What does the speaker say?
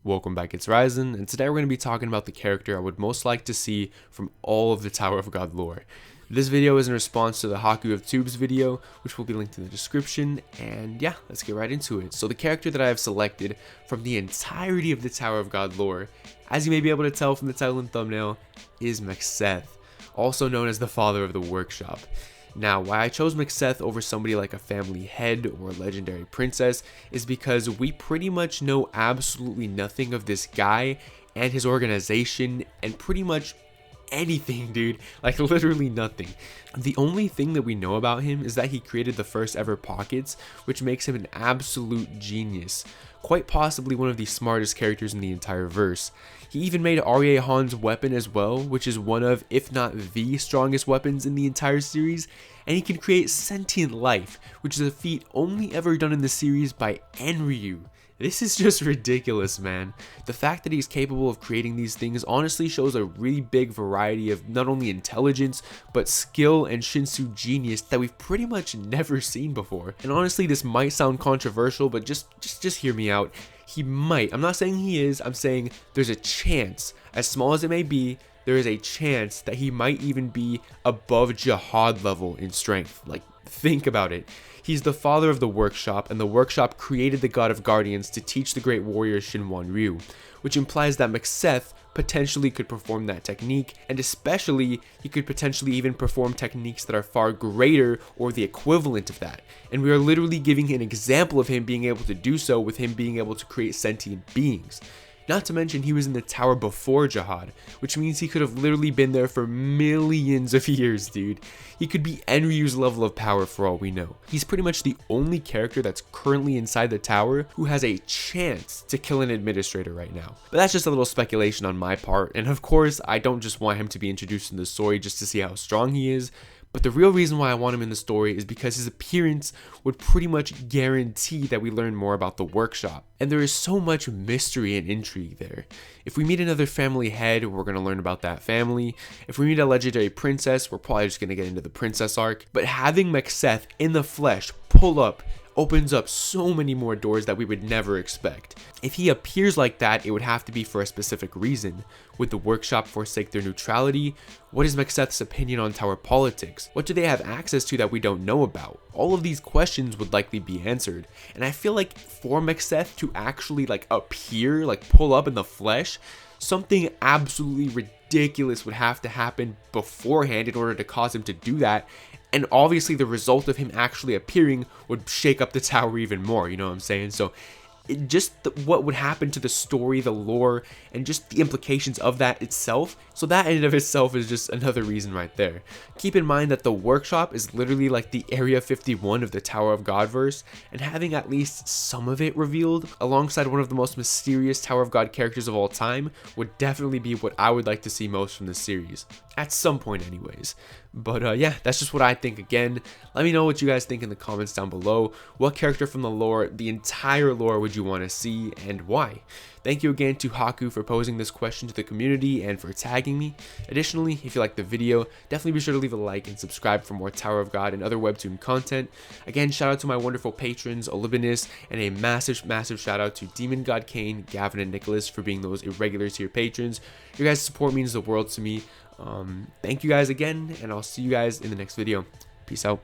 Welcome back, it's Ryzen, and today we're going to be talking about the character I would most like to see from all of the Tower of God lore. This video is in response to the Haku of Tubes video, which will be linked in the description, and yeah, let's get right into it. So the character that I have selected from the entirety of the Tower of God lore, as you may be able to tell from the title and thumbnail, is Mekseth, also known as the father of the workshop. Now, why I chose Mekseth over somebody like a family head or legendary princess is because we pretty much know absolutely nothing of this guy and his organization and pretty much anything, dude. Like literally nothing. The only thing that we know about him is that he created the first ever pockets, which makes him an absolute genius. Quite possibly one of the smartest characters in the entire verse. He even made Arye Han's weapon as well, which is one of, if not the strongest weapons in the entire series, and he can create sentient life, which is a feat only ever done in the series by Enryu. This is just ridiculous, man. The fact that he's capable of creating these things honestly shows a really big variety of not only intelligence, but skill and Shinsu genius that we've pretty much never seen before. And honestly, this might sound controversial, but just hear me out. He might, I'm not saying he is, I'm saying there's a chance, as small as it may be, there is a chance that he might even be above Jihad level in strength. Like, think about it. He's the father of the workshop, and the workshop created the god of guardians to teach the great warrior Shinwan Ryu, which implies that Mekseth potentially could perform that technique, and especially he could potentially even perform techniques that are far greater or the equivalent of that. And we are literally giving an example of him being able to do so with him being able to create sentient beings. Not to mention he was in the tower before Jihad, which means he could have literally been there for millions of years, dude. He could be Enryu's level of power for all we know. He's pretty much the only character that's currently inside the tower who has a chance to kill an administrator right now. But that's just a little speculation on my part, and of course I don't just want him to be introduced in the story just to see how strong he is. But the real reason why I want him in the story is because his appearance would pretty much guarantee that we learn more about the workshop. And there is so much mystery and intrigue there. If we meet another family head, we're going to learn about that family. If we meet a legendary princess, we're probably just going to get into the princess arc. But having Mekseth in the flesh pull up opens up so many more doors that we would never expect. If he appears like that, it would have to be for a specific reason. Would the workshop forsake their neutrality? What is Mekseth's opinion on tower politics? What do they have access to that we don't know about? All of these questions would likely be answered. And I feel like for Mekseth to actually appear, pull up in the flesh, something absolutely ridiculous would have to happen beforehand in order to cause him to do that. And obviously the result of him actually appearing would shake up the tower even more, you know what I'm saying? So what would happen to the story, the lore, and just the implications of that itself. So that in and of itself is just another reason right there. Keep in mind that the workshop is literally like the Area 51 of the Tower of God verse, and having at least some of it revealed alongside one of the most mysterious Tower of God characters of all time would definitely be what I would like to see most from this series. At some point anyways. But yeah, that's just what I think. Again, let me know what you guys think in the comments down below. What character from the lore, the entire lore, would you want to see and why? Thank you again to Haku for posing this question to the community and for tagging me. Additionally, if you liked the video, definitely be sure to leave a like and subscribe for more Tower of God and other webtoon content. Again, shout out to my wonderful patrons, Olibinus, and a massive shout out to Demon God Kane, Gavin, and Nicholas for being those irregular tier patrons. Your guys' support means the world to me. Thank you guys again, and I'll see you guys in the next video. Peace out.